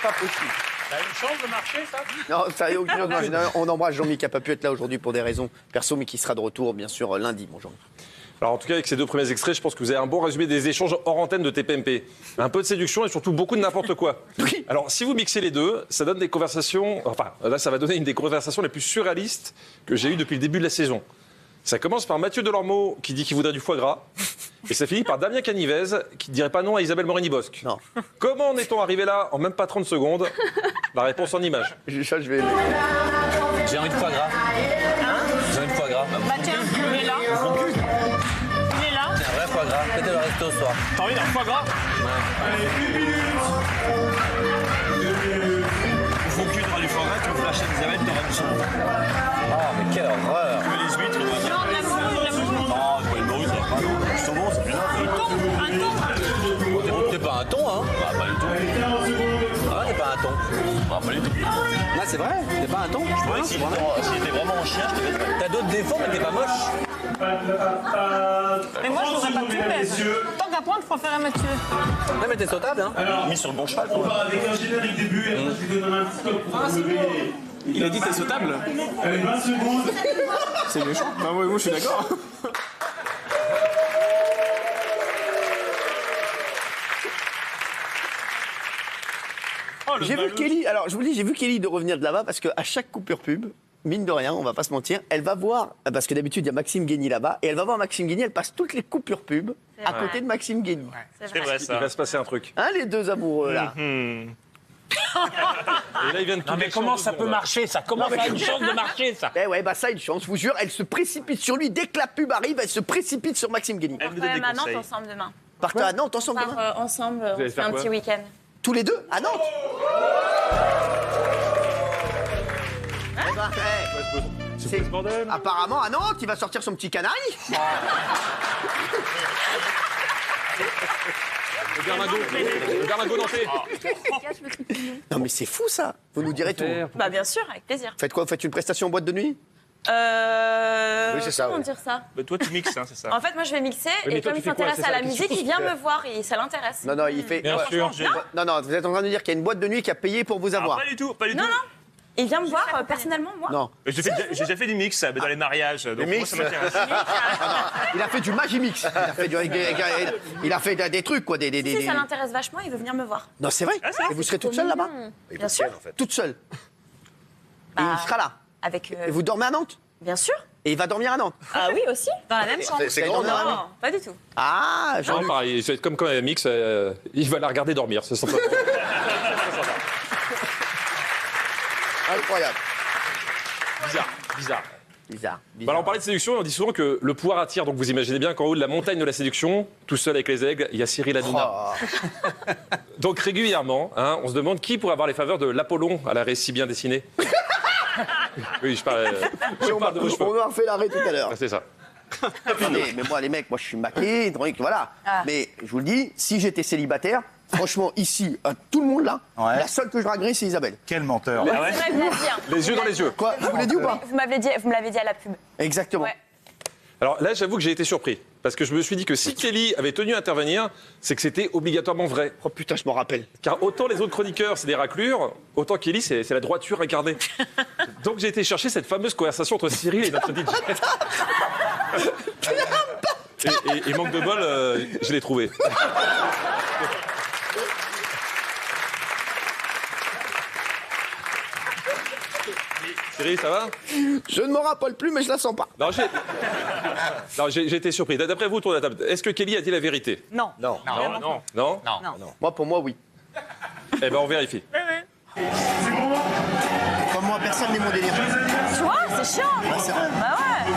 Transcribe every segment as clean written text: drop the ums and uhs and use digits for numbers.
pas possible. Ça a une chance de marcher, ça? Non, ça n'a aucune chance. On embrasse Jean-Mi qui n'a pas pu être là aujourd'hui pour des raisons perso, mais qui sera de retour, bien sûr, lundi. Bonjour. Alors en tout cas, avec ces 2 premiers extraits, je pense que vous avez un bon résumé des échanges hors antenne de TPMP. Un peu de séduction et surtout beaucoup de n'importe quoi. Oui. Alors si vous mixez les deux, ça donne des conversations... Enfin, là, ça va donner une des conversations les plus surréalistes que j'ai eues depuis le début de la saison. Ça commence par Mathieu Delormeau qui dit qu'il voudrait du foie gras. Et ça finit par Damien Canivez qui ne dirait pas non à Isabelle Morini-Bosque. Non. Comment en est-on arrivé là en même pas 30 secondes? La réponse en image. Je vais... J'ai envie de foie gras. J'ai envie de foie gras. Bah tiens, il est là. Il est là. Un vrai foie gras. Peut-être le resto ce soir. T'as envie d'un foie gras? Faut que tu auras du foie gras, tu me flashes Isabelle, tu auras du saumon. Ah, mais quelle horreur. Les huîtres, Non, de la morue, de la morue. Non, c'est pas une morue, ça. Ah non, le saumon, c'est plus Un thon. T'es pas un thon, hein? Ah, pas du tout. Ah, t'es pas un thon. Ah, pas du tout. Là, c'est vrai. T'es pas un ton. Ouais, si t'es vraiment un chien, je te mettrais. T'as d'autres défauts, mais t'es pas moche. Mais moi, je voudrais pas tout mettre. Tant qu'à point, je préférais Mathieu. Ouais, mais t'es sautable, hein? Alors, Mis sur le bon cheval, on toi. va avec un générique début et après je lui donne un petit stop pour vous lever. Il a dit t'es sautable? Allez, 20 secondes. C'est méchant. Bah ouais, moi je suis d'accord. J'ai vu Kelly, alors je vous dis, j'ai vu Kelly de revenir de là-bas parce qu'à chaque coupure pub, mine de rien, on va pas se mentir, elle va voir, parce que d'habitude il y a Maxime Guény là-bas, et elle va voir Maxime Guény, elle passe toutes les coupures pub à côté de Maxime Guény. C'est vrai Il ça. va se passer un truc. Hein, les deux amoureux là. Et là, ils viennent tout Non mais gâcher en comment 2 ça peut secondes. marcher ça? Comment ça a une chance de marcher ça? Eh ouais, bah ça, une chance, je vous jure, elle se précipite sur lui. Dès que la pub arrive, elle se précipite sur Maxime Guény. On va à Nantes ensemble demain. Partez à Nantes ensemble On demain. part ensemble, on allez fait faire un quoi petit week-end. Tous les deux à Nantes. Eh ben, c'est- apparemment à Nantes, il va sortir son petit canari. Le berlingot nantais. Non mais c'est fou ça. Vous nous direz tout. Bah bien sûr, avec plaisir. Faites quoi? Vous faites une prestation en boîte de nuit? Oui, c'est ça, Comment oui. dire ça? Bah toi tu mixes, hein, c'est ça. En fait, moi, je vais mixer mais et toi, comme tu il fais quoi? s'intéresse C'est à ça la la musique, question. il vient me voir et ça l'intéresse. Non, non, il fait. Bien sûr. Non, non, vous êtes en train de dire qu'il y a une boîte de nuit qui a payé pour vous avoir. Pas du tout, pas du tout. Non, non. Il vient me voir personnellement, moi. Non. J'ai déjà fait du mix dans les mariages, donc moi mix. ça m'intéresse. Il a fait du Magimix. Il a fait des trucs, quoi. Si ça l'intéresse vachement, il veut venir me voir. Non, c'est vrai. Et vous serez toute seule là-bas? Bien sûr. Toute seule. Et Bah, il sera là. Avec. Et vous dormez à Nantes? Bien sûr. Et il va dormir à Nantes? Ah oui, aussi. Dans la même chambre. c'est grand, Non, non, non, pas du tout. Ah, Non, Jean-Luc. pareil, ça va être comme quand il y a un mix, il va la regarder dormir. C'est sympa. Incroyable. Bizarre. Bizarre. Bah alors, on parlait de séduction et on dit souvent que le pouvoir attire. Donc vous imaginez bien qu'en haut de la montagne de la séduction, tout seul avec les aigles, il y a Cyril Hanouna. Oh. Donc régulièrement, hein, on se demande qui pourrait avoir les faveurs de l'Apollon à la récit bien dessiné. Oui, je parle de vos cheveux. On m'a fait l'arrêt tout à l'heure. Ah, c'est ça. Attendez, mais moi, les mecs, moi, je suis maqué, donc voilà. Ah. Mais je vous le dis, si j'étais célibataire, franchement, ici, tout le monde là, la seule que je draguerais, c'est Isabelle. Quel menteur. C'est vrai que vous l'avez dit, hein. Les yeux dans les yeux. Quoi? Je vous l'ai dit ou pas? Vous me l'avez dit à la pub. Exactement. Ouais. Alors là, j'avoue que j'ai été surpris. Parce que je me suis dit que si Kelly avait tenu à intervenir, c'est que c'était obligatoirement vrai. Oh putain, je m'en rappelle. Car autant les autres chroniqueurs, c'est des raclures, autant Kelly, c'est la droiture incarnée. Donc j'ai été chercher cette fameuse conversation entre Cyril et notre DJ. Et manque de bol, je l'ai trouvé. Cyril, ça va? Je ne m'en rappelle plus, mais je la sens pas. Non, j'ai été surpris. D'après vous, autour de la table, est-ce que Kelly a dit la vérité? Non. Non, non. Non? Moi, pour moi, oui. Eh ben, on vérifie. Comme moi, personne n'est mon délire. Tu vois, c'est chiant. C'est vrai. Bah ouais.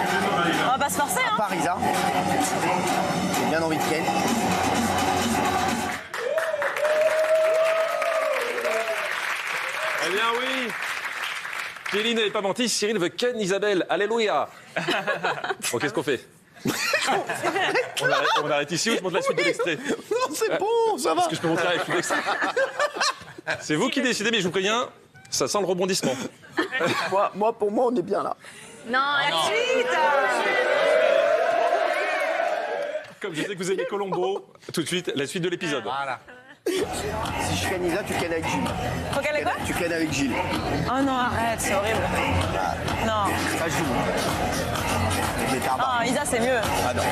On va pas se forcer, hein. Parisa. J'ai bien envie de Ken. Eh bien oui. Kelly n'avait pas menti, Cyril veut Ken Isabelle. Alléluia. Bon, qu'est-ce qu'on fait? on arrête ici ou je montre la suite de l'extrait? Non, c'est bon, ça va. Est-ce que je peux montrer la suite de l'extrait? C'est vous qui décidez, mais je vous préviens, ça sent le rebondissement. Moi, pour moi, on est bien là. Non, la suite. Comme je sais que vous aimez Colombo, tout de suite, la suite de l'épisode. Voilà. Si je canne Isa, tu cannes avec Gilles. Faut qu'elle ait quoi? Tu cannes avec Gilles. Oh non, arrête, c'est horrible. Non. Ça joue. Mais t'as remarqué. Ah, Isa, c'est mieux. Ah non.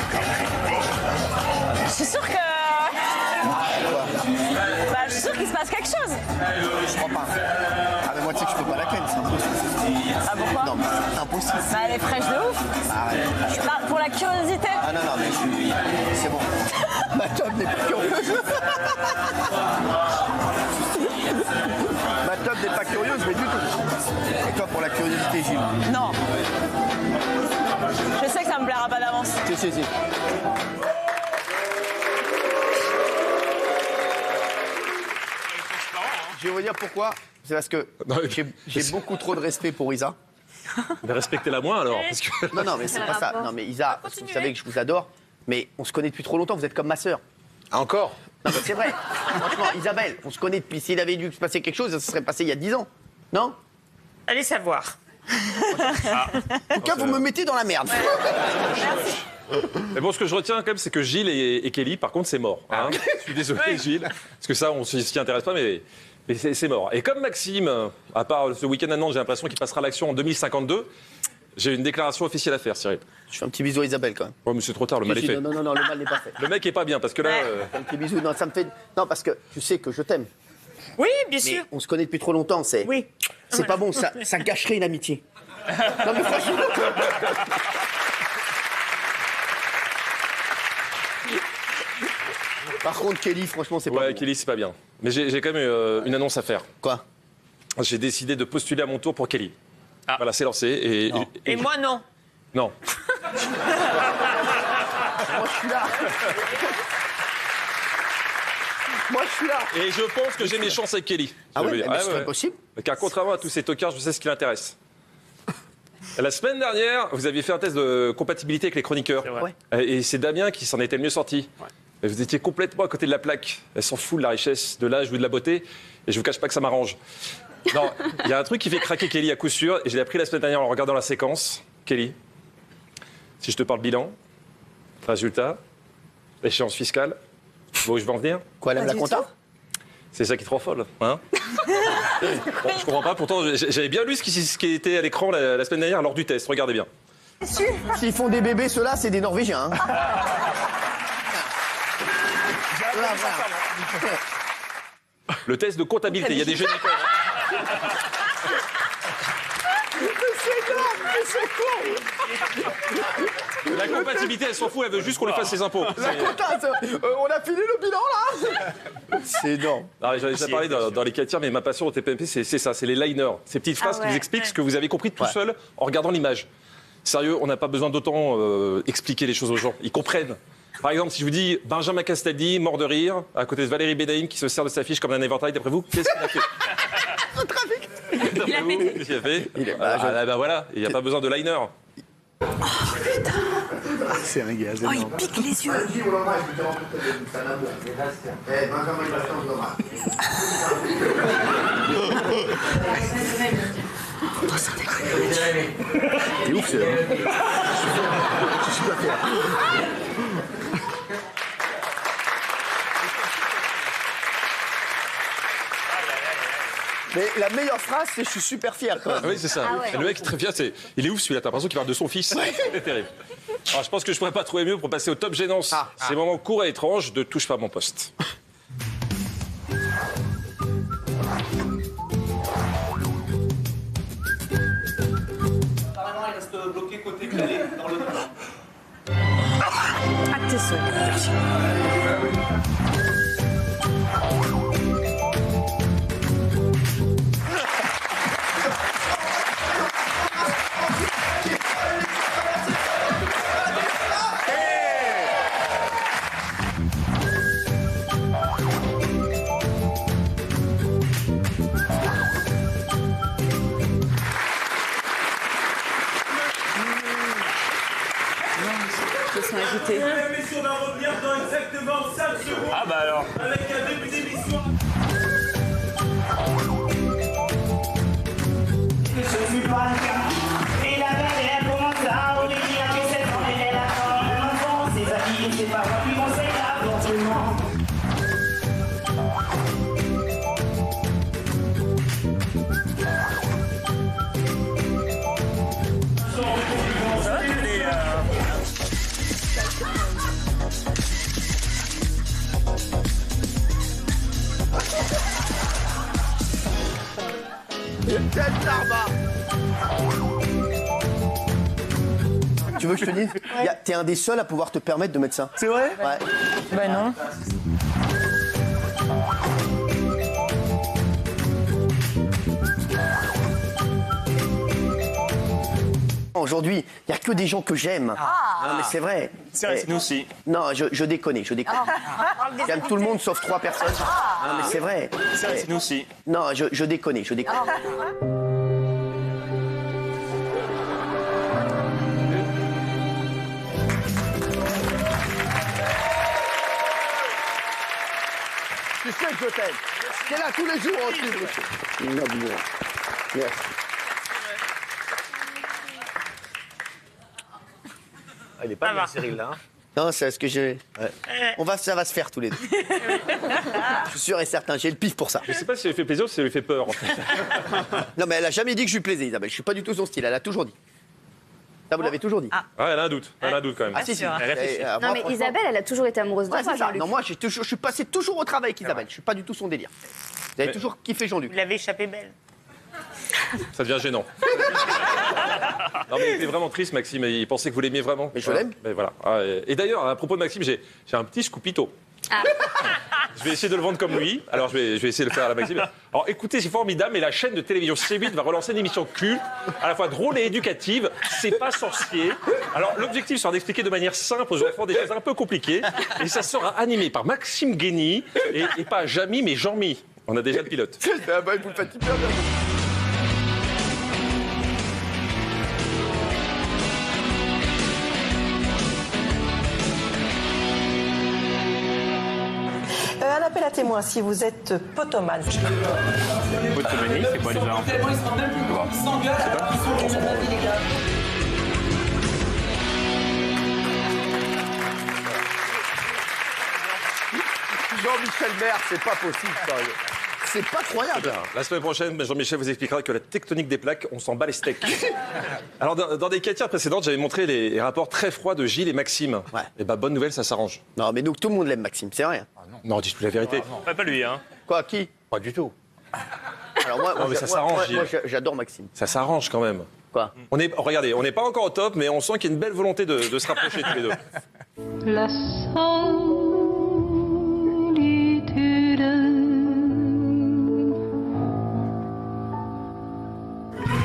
Je suis sûre que. Bah, je suis sûre qu'il se passe quelque chose. Je crois pas. Ah mais moi tu sais que je peux pas la canne, c'est impossible. Ah, pourquoi? Non mais c'est impossible. Bah, elle est fraîche de ouf. Arrête. Je parle pour la curiosité. Ah non, mais c'est bon. Ma top n'est pas curieuse. Ma top n'est pas curieuse, mais du tout. Et toi, pour la curiosité, Gilles? Non. Je sais que ça me plaira pas d'avance. Si. Je vais vous dire pourquoi. C'est parce que Non, mais- j'ai beaucoup trop de respect pour Isa. Mais respectez-la moins alors. Parce que... Non, mais c'est pas ça. Non, mais Isa, parce que vous savez que je vous adore, mais on se connaît depuis trop longtemps, vous êtes comme ma sœur. Ah, encore? Non, mais c'est vrai. Franchement, Isabelle, on se connaît depuis. S'il avait dû se passer quelque chose, ça se serait passé il y a 10 ans. Non? Allez savoir. En tout cas, vous me mettez dans la merde. Mais bon, ce que je retiens quand même, c'est que Gilles et Kelly, par contre, c'est mort. Hein. Je suis désolé, Gilles. Parce que ça, on s'y intéresse pas, mais c'est mort. Et comme Maxime, à part ce week-end à Nantes, j'ai l'impression qu'il passera à l'action en 2052, j'ai une déclaration officielle à faire, Cyril. Je fais un petit bisou à Isabelle quand même. Oh, mais c'est trop tard, le mal est fait. Non, le mal n'est pas fait. Le mec est pas bien, parce que là... Un petit bisou, non, ça me fait. Non, parce que tu sais que je t'aime. Oui, bien Mais sûr. on se connaît depuis trop longtemps, c'est. Oui. C'est pas bon, ça gâcherait une amitié. Non, mais franchement. Par contre, Kelly, franchement, c'est pas Ouais, bon. Kelly, c'est pas bien. Mais j'ai quand même une annonce à faire. Quoi? J'ai décidé de postuler à mon tour pour Kelly. Ah. Voilà, c'est lancé. Et Et moi, non. Non. Moi, je suis là. Moi, je suis là. Et je pense que j'ai mes chances avec Kelly. Ah Je ouais, veux dire. mais Ah c'est ouais. pas possible. Car contrairement à tous ces tocards, je sais ce qui l'intéresse. La semaine dernière, vous aviez fait un test de compatibilité avec les chroniqueurs. C'est vrai. Ouais. Et c'est Damien qui s'en était le mieux sorti. Et vous étiez complètement à côté de la plaque. Elle s'en fout de la richesse, de l'âge ou de la beauté. Et je vous cache pas que ça m'arrange. Non, il y a un truc qui fait craquer Kelly à coup sûr. Et je l'ai appris la semaine dernière en regardant la séquence. Kelly, si je te parle bilan, résultat, échéance fiscale, tu vois où je veux en venir? Quoi, elle aime la compta? C'est ça qui te rend folle, hein? Bon, je comprends pas, pourtant j'avais bien lu ce qui était à l'écran la semaine dernière lors du test, regardez bien. S'ils font des bébés, ceux-là, c'est des Norvégiens. Hein. Voilà, voilà. Le test de comptabilité, il y a des génies quand même. La compatibilité, elle s'en fout, elle veut juste qu'on lui fasse ses impôts. La compta, on a fini le bilan, là. C'est énorme. J'en ai déjà parlé dans les 4 tiers, mais ma passion au TPMP, c'est ça, c'est les liners. Ces petites phrases qui vous expliquent ce que vous avez compris tout seul en regardant l'image. Sérieux, on n'a pas besoin d'autant expliquer les choses aux gens. Ils comprennent. Par exemple, si je vous dis Benjamin Castaldi, mort de rire, à côté de Valérie Bédaïm qui se sert de sa fiche comme un éventail, d'après vous, qu'est-ce qu'il a fait? Il a pété. Qu'est-ce qu'il a fait? Il est- bah voilà, il n'y a pas besoin de liner. C'est un gars, Oh, il pique les yeux. C'est ouf, c'est. Je suis pas fier. Mais la meilleure phrase, c'est je suis super fier quand même. Oui, c'est ça. Et le mec, très bien, il est ouf celui-là, t'as l'impression qu'il parle de son fils. C'est terrible. Alors, je pense que je pourrais pas trouver mieux pour passer au top gênance. Ces moments courts et étranges de touche pas à mon poste. Apparemment, il reste bloqué côté calé dans le. Acte tes souhaits. Merci. Ils sont agités. La mission va revenir dans exactement 5 secondes Ah bah alors. avec un début d'émission. Je suis pas le cas. Et la belle, elle commence à Olivier a fait 7 ans, elle est là comme un enfant. Ses amis, ses parents, puis on sait là, forcément. Michel Tarba. Tu veux que je te dise t'es un des seuls à pouvoir te permettre de mettre ça. C'est vrai? Ouais. Bah non. Aujourd'hui, il n'y a que des gens que j'aime. Non, mais c'est vrai. C'est nous aussi. Non, je déconne, je déconne. J'aime tout le monde sauf 3 personnes. Non, mais c'est vrai. C'est nous aussi. Non, je déconne, je déconne. Tu sais que je t'aime. T'es là tous les jours en dessous. Non, merci. Ah, il est pas bien, Cyril, là. Non, c'est ce que j'ai. Ça va se faire tous les deux. Je suis sûr et certain, j'ai le pif pour ça. Je sais pas si ça lui fait plaisir ou si ça lui fait peur, en fait. Non, mais elle a jamais dit que je lui plaisais, Isabelle. Je suis pas du tout son style. Elle a toujours dit. Ça, vous l'avez toujours dit. Ah, elle a un doute. Elle a un doute, quand même. Ah, si, si. sûr. Elle réfléchit. Non, mais Isabelle, elle a toujours été amoureuse de Ouais, toi, c'est ça. Jean-Luc. Non, moi, je suis passé toujours au travail avec Isabelle. Je suis pas du tout son délire. Vous avez toujours kiffé Jean-Luc. Vous l'avez échappé belle. Ça devient gênant. Non, mais il était vraiment triste, Maxime. Il pensait que vous l'aimiez vraiment. Mais je l'aime. Mais voilà. Ah, et d'ailleurs, à propos de Maxime, j'ai un petit scoopito. Je vais essayer de le vendre comme lui. Alors, je vais essayer de le faire à la Maxime. Alors, écoutez, c'est formidable, mais la chaîne de télévision C8 va relancer une émission culte, à la fois drôle et éducative. C'est pas sorcier. Alors, l'objectif sera d'expliquer de manière simple aux enfants des choses un peu compliquées. Et ça sera animé par Maxime Guény, et pas Jamy, mais Jean-Mi. On a déjà le pilote. Vous le faites hyper bien. Un appel à témoins si vous êtes potomane. Potomanie, c'est quoi déjà? Jean-Michel Maire, c'est pas possible, ça. C'est pas croyable. La semaine prochaine, Jean-Michel vous expliquera que la tectonique des plaques, on s'en bat les steaks. Alors, dans des quêtières précédentes, j'avais montré les rapports très froids de Gilles et Maxime. Ouais. Et bah, bonne nouvelle, ça s'arrange. Non, mais donc tout le monde l'aime, Maxime, c'est vrai. Non, dis-plus la vérité. Pas lui, hein. Quoi, qui? Pas du tout. Alors moi, Non, mais ça s'arrange, moi, Gilles. j'adore Maxime. Ça s'arrange quand même. Quoi? Regardez, on n'est pas encore au top, mais on sent qu'il y a une belle volonté de se rapprocher tous les deux. La solitude.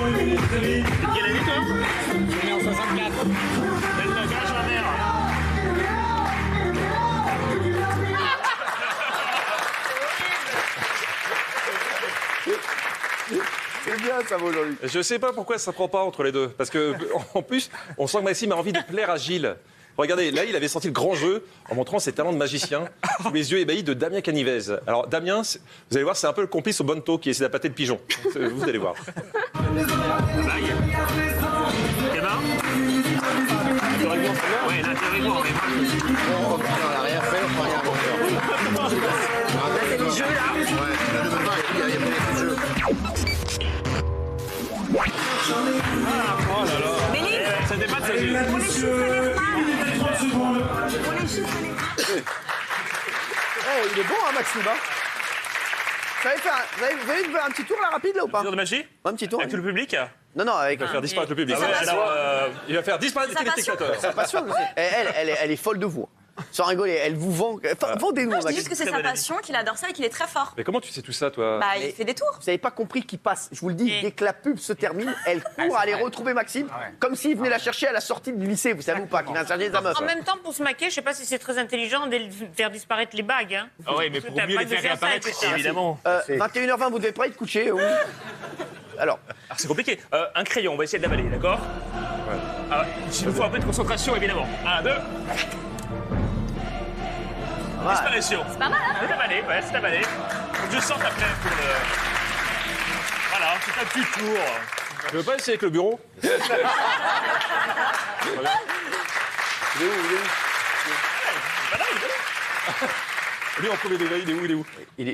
Quelle année, toi? Je suis né en 64. Quel âge, ma mère? C'est bien ça, aujourd'hui. Je sais pas pourquoi ça prend pas entre les deux. Parce que, en plus, on sent que Maxime a envie de plaire à Gilles. Regardez, là, il avait senti le grand jeu en montrant ses talents de magicien sous les yeux ébahis de Damien Canivez. Alors, Damien, vous allez voir, c'est un peu le complice au Bonto qui essaie d'appâter le pigeon. Vous allez voir. Ouais, là, théoriquement, mais moi, je suis... On revient en arrière, on revient en arrière. C'est le jeu, là. Ouais, là, ne me pas, il y a pas de jeu. Oh là là. Méline, Ça dépasse ses yeux. pour les chiffres et les phrases. Pour les chiffres et les phrases. Eh, il est bon, hein, Maxime, hein. Vous avez fait un petit tour, là, rapide, là, ou pas? Tour de magie? Un petit tour. Avec tout le public? Non, non, avec Il va faire disparaître le public. Ah ouais, alors, Il va faire disparaître les téléspectateurs. sa passion. Elle est folle de vous. Sans rigoler, elle vous vend. Vendez-nous, Non, je dis Maxime. juste que c'est sa passion, qu'il adore ça et qu'il est très fort. Mais comment tu sais tout ça, toi? Bah, il fait des tours. Vous n'avez pas compris qu'il passe. Je vous le dis, Et- dès que la pub se termine, elle court à aller retrouver Maxime, comme s'il venait la chercher à la sortie du lycée, vous savez ou pas, qu'il vient chercher sa meuf. En même temps, pour se maquer, je sais pas si c'est très intelligent de faire disparaître les bagues. Hein. Ah ouais, mais pour T'as mieux pas les de faire faire ça réapparaître, avec ça. évidemment. 21h20, vous devez pas être couché. Oui. Alors, Alors, c'est compliqué. Un crayon, on va essayer de l'avaler, d'accord? Ah, il nous faut un peu de concentration, évidemment. 1, 2. Disparition. C'est pas mal, hein? C'est avalé, ouais, c'est avalé. Faut que je sorte après pour le... Voilà, c'est un petit tour. Tu veux pas essayer avec le bureau? il est où? Lui, en premier degré, il est où? Il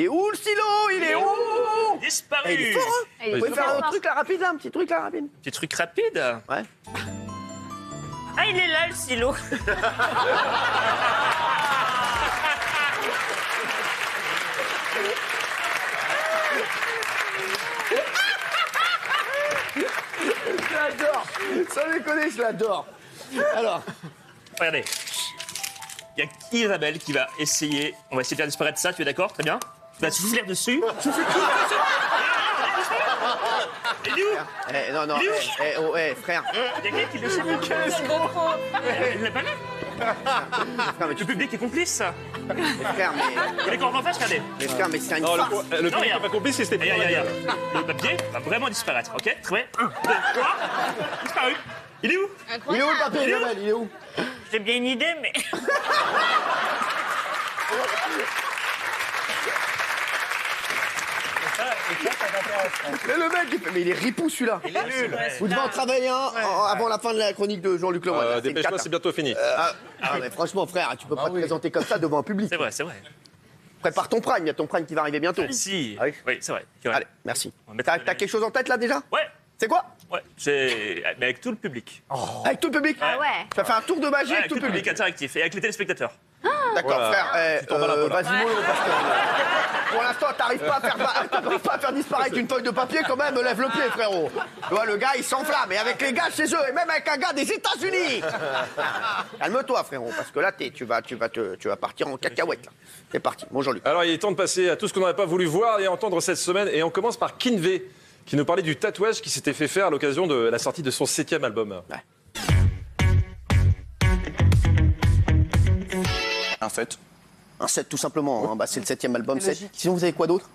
est où le stylo? Il est où? Disparu. Eh, il est fort, hein? Il est Vous pouvez super faire un fort. truc là rapide, là, un petit truc là rapide. Petit truc rapide. Ouais. Ah, il est là, le stylo. Sans déconner, je l'adore. Alors, Regardez. Il y a Isabelle qui va essayer. On va essayer de faire disparaître ça, tu es d'accord? Très bien. Tu vas souffler dessus. Souffle tout dessus. Il est où? non, non, Il est où frère. Il y a quelqu'un qui le sait pas. Il l'a pas vu? Le public est complice. Frère, mais. Il est encore en face, regardez. Mais frère, mais c'est une Non, farce. le public regarde. n'est pas complice, c'était Regarde, regarde, regarde. Le papier va vraiment disparaître, ok? Très bien. 1, 2, 3. Disparu. Il est où? Il est où le papier, Isabelle? Il est où? J'ai bien une idée, mais. Mais le mec, mais il est ripou celui-là. Il est nul. Vous devez en travailler un avant la fin de la chronique de Jean-Luc Lemoyne. là, c'est une Dépêche-moi, cata. c'est bientôt fini. Mais franchement, frère, tu peux pas te présenter comme ça devant un public. C'est vrai, c'est vrai. Prépare ton prime, il y a ton prime qui va arriver bientôt. Si. Ah oui. Oui, c'est vrai. Allez, merci. On va mettre- T'as quelque chose en tête là déjà? Ouais, C'est quoi? ouais. Mais avec tout le public. Avec tout le public? Ah ouais. Tu vas faire un tour de magie Ouais, avec tout le public. interactif et avec les téléspectateurs. D'accord, Voilà. frère. tombes à la poule. Vas-y, mollo, parce que pour l'instant, t'arrives pas à faire disparaître une feuille de papier, quand même, lève le pied, frérot. Tu vois, le gars, il s'enflamme. Et avec les gars chez eux, et même avec un gars des États-Unis. Calme-toi, frérot, parce que là, tu vas partir en cacahuète. Là. C'est parti. Bon, Jean-Luc. Alors, il est temps de passer à tout ce qu'on n'aurait pas voulu voir et entendre cette semaine. Et on commence par Kinvey, qui nous parlait du tatouage qui s'était fait faire à l'occasion de la sortie de son 7e album. Un 7. Un 7, tout simplement. Hein. Bah, c'est le 7e album. 7. Sinon, vous avez quoi d'autre?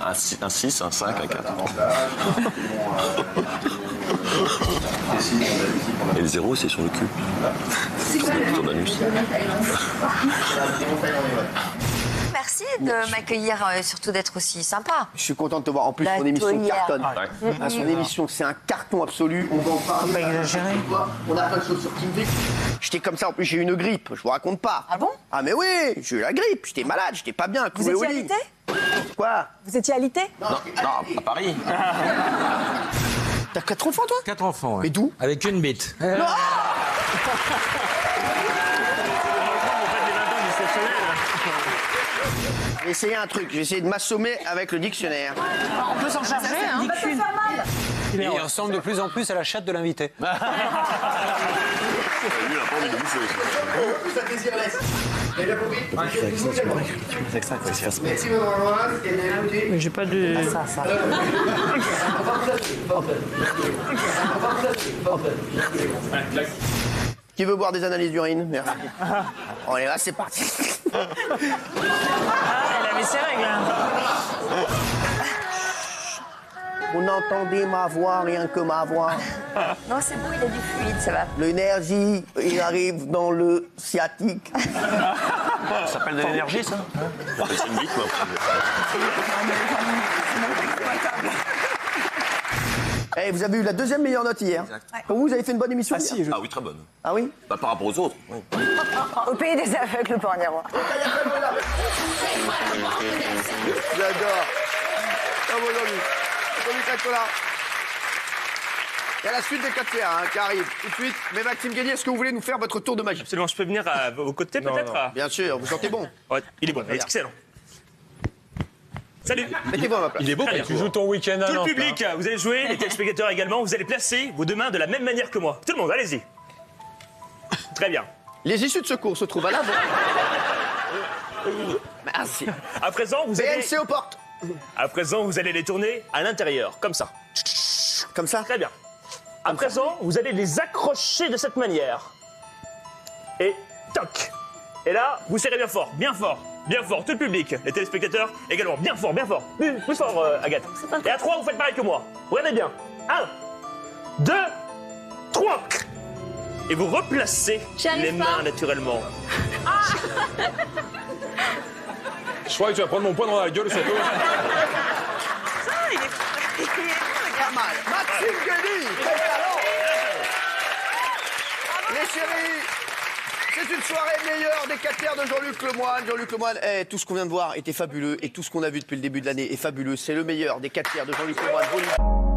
Un 6, un 5, un 4. Et le 0, c'est sur le cul. Ton anus. Merci de m'accueillir, surtout d'être aussi sympa. Je suis content de te voir. En plus, La son émission tolière. cartonne. Ah, son émission, c'est un carton absolu. On va en parler. Pas exagéré. On a plein de choses sur Kinvey. J'étais comme ça, en plus, j'ai eu une grippe. Je vous raconte pas. Ah bon? Ah, mais oui, j'ai eu la grippe. J'étais malade, j'étais pas bien. Vous étiez alité? Quoi? Vous étiez alité? Non, à Paris. T'as 4 enfants, toi? 4 enfants, ouais. Mais d'où? Avec une bite. J'ai essayé un truc. J'ai essayé de m'assommer avec le dictionnaire. On peut s'en charger, hein. Et il ressemble de plus en plus à la chatte de l'invité. Lui, il a pas envie de bouffer. Ça désire laisse. Vous avez bien compris? Merci, Mais j'ai pas de. Qui veut boire des analyses d'urine? Merci. On est là, c'est parti. Ah, elle avait ses règles. Hein. On entendait ma voix, rien que ma voix. Non, c'est bon, il a du fluide, ça va. L'énergie, il arrive dans le sciatique. Ça s'appelle de l'énergie, ça? C'est une bite, moi. Eh, vous avez eu la 2e meilleure note hier. Pour vous, vous avez fait une bonne émission? Ah oui, très bonne. Ah oui? Bah, par rapport aux autres. Oui. Au pays des aveugles, le pornier roi. J'adore. Bravo, Jean-Luc. Jean-Luc Lacola. Il y a la suite des 4 CA qui arrive tout de suite. Mais Maxime Guénier, est-ce que vous voulez nous faire votre tour de magie? Absolument, je peux venir à vos côtés peut-être? Bien sûr, vous sentez bon. Ouais, il est bon, il est excellent. Salut. Mettez-vous à ma place. Il est beau, Très bien. tu joues ton week-end à Tout le Nantes, public, vous allez jouer, les téléspectateurs également, vous allez placer vos deux mains de la même manière que moi. Tout le monde, allez-y. Très bien. Les issues de secours se trouvent à l'avant. Merci. À présent, vous allez... PNC aux portes. À présent, vous allez les tourner à l'intérieur, comme ça. Comme ça? Très bien. À présent, vous allez les accrocher de cette manière. Et toc. Et là, vous serrez bien fort, tout le public, les téléspectateurs également, bien fort, plus fort, Agathe. Et à 3, vous faites pareil que moi. Regardez bien. 1, 2, 3. Et vous replacez les mains naturellement. Je crois que tu vas prendre mon poing dans la gueule, surtout. Pas mal. Maxime Guény, quel talent. Les chéris, c'est une soirée meilleure des 4 tiers de Jean-Luc Lemoyne. Jean-Luc Lemoyne, tout ce qu'on vient de voir était fabuleux et tout ce qu'on a vu depuis le début de l'année est fabuleux. C'est le meilleur des 4 tiers de Jean-Luc Lemoyne.